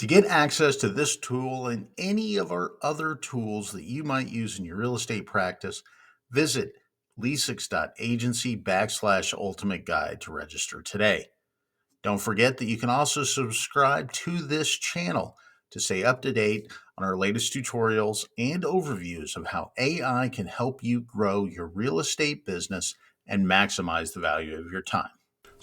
To get access to this tool and any of our other tools that you might use in your real estate practice, visit leasix.agency/ultimate guide to register today. Don't forget that you can also subscribe to this channel to stay up to date on our latest tutorials and overviews of how AI can help you grow your real estate business and maximize the value of your time.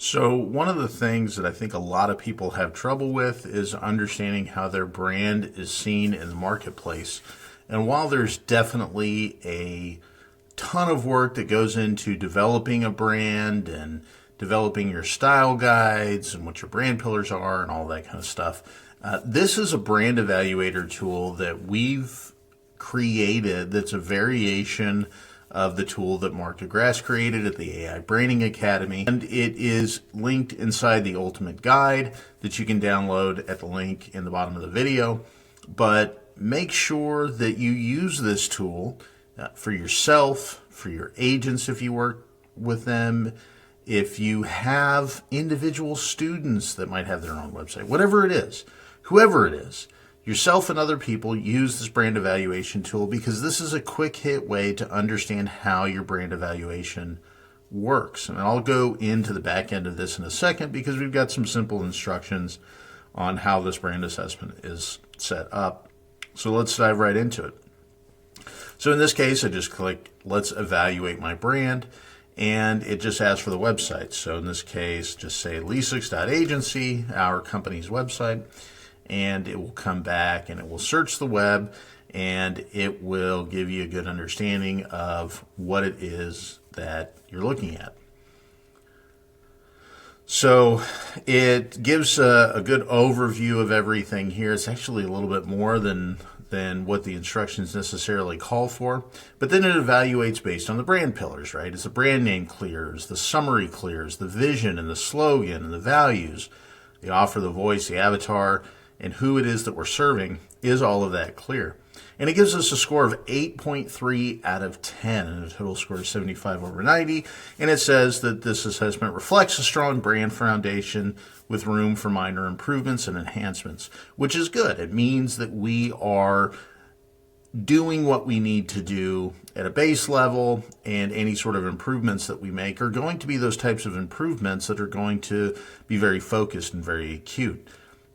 So, one of the things that I think a lot of people have trouble with is understanding how their brand is seen in the marketplace. And while there's definitely a ton of work that goes into developing a brand and developing your style guides and what your brand pillars are and all that kind of stuff, this is a brand evaluator tool that we've created that's a variation of the tool that Mark DeGrasse created at the AI Branding Academy. And it is linked inside the Ultimate Guide that you can download at the link in the bottom of the video. But make sure that you use this tool for yourself, for your agents if you work with them, if you have individual students that might have their own website, whatever it is, whoever it is. Yourself and other people use this brand evaluation tool because this is a quick hit way to understand how your brand evaluation works. And I'll go into the back end of this in a second because we've got some simple instructions on how this brand assessment is set up. So let's dive right into it. So in this case, I just click, let's evaluate my brand, and it just asks for the website. So in this case, just say leasix.agency, our company's website. And it will come back and it will search the web and it will give you a good understanding of what it is that you're looking at. So it gives a good overview of everything here. It's actually a little bit more than what the instructions necessarily call for. But then it evaluates based on the brand pillars, right? Is the brand name clear? Is the summary clear? Is the vision and the slogan and the values, the offer, the voice, the avatar, and who it is that we're serving, is all of that clear? And it gives us a score of 8.3 out of 10 and a total score of 75 over 90. And it says that this assessment reflects a strong brand foundation with room for minor improvements and enhancements, which is good. It means that we are doing what we need to do at a base level, and any sort of improvements that we make are going to be those types of improvements that are going to be very focused and very acute.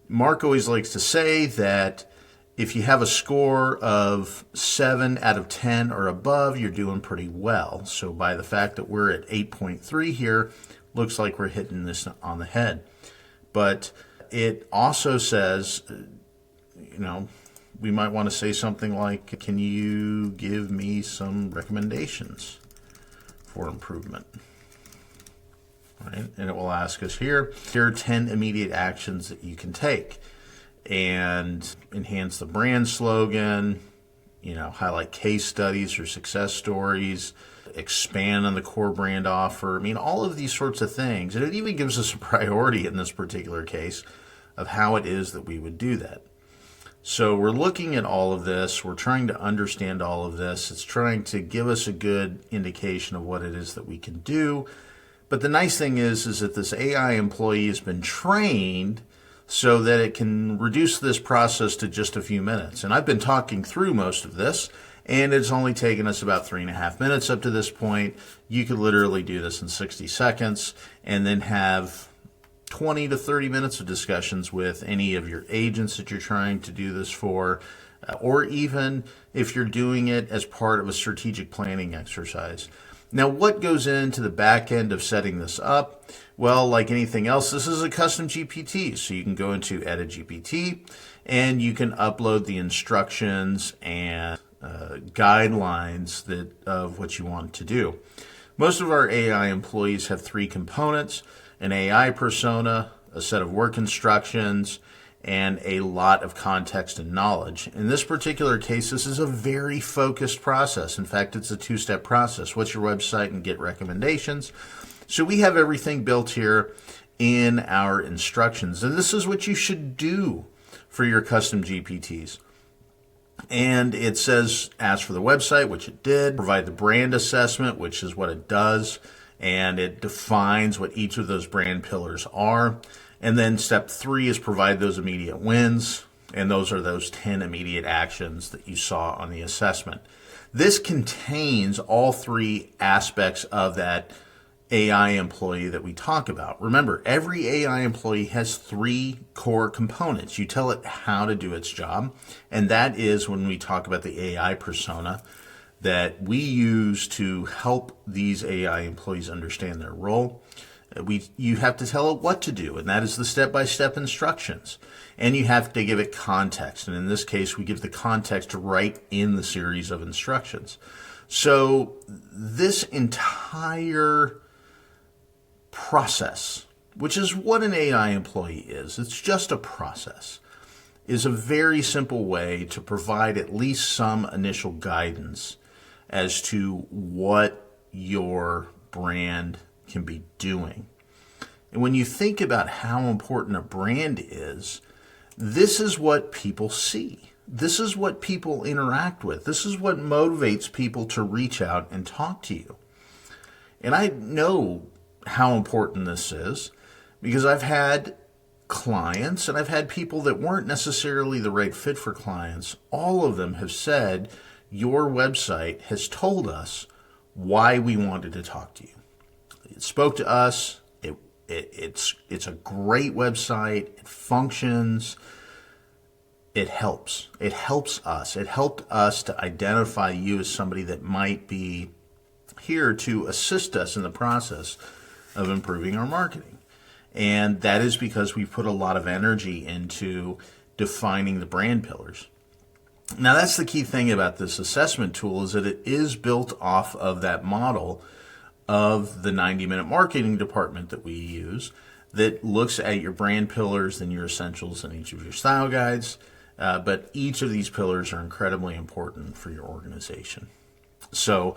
Mark always likes to say that if you have a score of 7 out of 10 or above, you're doing pretty well. So by the fact that we're at 8.3 here, looks like we're hitting this on the head. But it also says, we might want to say something like, can you give me some recommendations for improvement? Right? And it will ask us here are 10 immediate actions that you can take, and enhance the brand slogan, highlight case studies or success stories, expand on the core brand offer. All of these sorts of things. And it even gives us a priority in this particular case of how it is that we would do that. So we're looking at all of this. We're trying to understand all of this. It's trying to give us a good indication of what it is that we can do. But the nice thing is that this AI employee has been trained so that it can reduce this process to just a few minutes. And I've been talking through most of this, and it's only taken us about 3.5 minutes up to this point. You could literally do this in 60 seconds and then have 20 to 30 minutes of discussions with any of your agents that you're trying to do this for, or even if you're doing it as part of a strategic planning exercise. Now, what goes into the back end of setting this up? Well, like anything else, this is a custom GPT. So you can go into Edit GPT and you can upload the instructions and guidelines of what you want to do. Most of our AI employees have 3 components: an AI persona, a set of work instructions, and a lot of context and knowledge. In this particular case, this is a very focused process. In fact, it's a 2-step process. What's your website and get recommendations? So we have everything built here in our instructions. And this is what you should do for your custom GPTs. And it says, ask for the website, which it did, provide the brand assessment, which is what it does, and it defines what each of those brand pillars are. And then step 3 is provide those immediate wins. And those are those 10 immediate actions that you saw on the assessment. This contains all three aspects of that AI employee that we talk about. Remember, every AI employee has three core components. You tell it how to do its job, and that is when we talk about the AI persona that we use to help these AI employees understand their role. You have to tell it what to do, and that is the step-by-step instructions. And you have to give it context, and in this case, we give the context right in the series of instructions. So this entire process, which is what an AI employee is, it's just a process, is a very simple way to provide at least some initial guidance as to what your brand can be doing. And when you think about how important a brand is, this is what people see. This is what people interact with. This is what motivates people to reach out and talk to you. And I know how important this is because I've had clients and I've had people that weren't necessarily the right fit for clients. All of them have said, your website has told us why we wanted to talk to you. It spoke to us. It's a great website. It functions. It helps. It helps us. It helped us to identify you as somebody that might be here to assist us in the process of improving our marketing. And that is because we put a lot of energy into defining the brand pillars. Now, that's the key thing about this assessment tool is that it is built off of that model of the 90-minute marketing department that we use that looks at your brand pillars and your essentials and each of your style guides. But each of these pillars are incredibly important for your organization. So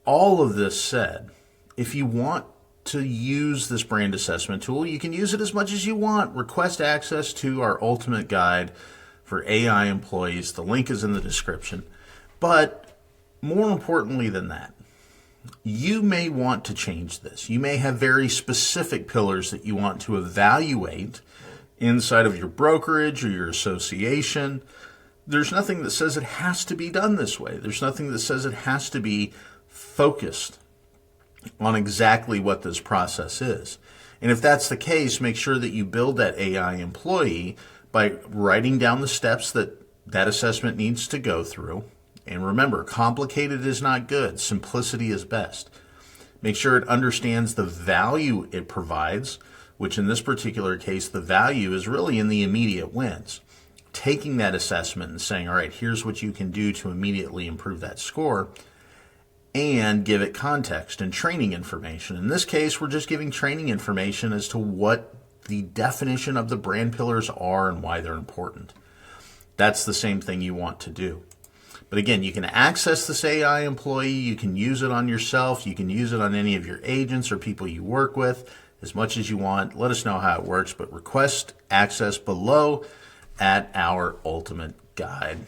all of this said, if you want to use this brand assessment tool, you can use it as much as you want. Request access to our ultimate guide for AI employees. The link is in the description. But more importantly than that, you may want to change this. You may have very specific pillars that you want to evaluate inside of your brokerage or your association. There's nothing that says it has to be done this way. There's nothing that says it has to be focused on exactly what this process is. And if that's the case, make sure that you build that AI employee by writing down the steps that that assessment needs to go through. And remember, complicated is not good. Simplicity is best. Make sure it understands the value it provides, which in this particular case, the value is really in the immediate wins. Taking that assessment and saying, all right, here's what you can do to immediately improve that score, and give it context and training information. In this case, we're just giving training information as to what the definition of the brand pillars are and why they're important. That's the same thing you want to do. But again, you can access this AI employee. You can use it on yourself. You can use it on any of your agents or people you work with as much as you want. Let us know how it works, but request access below at our ultimate guide.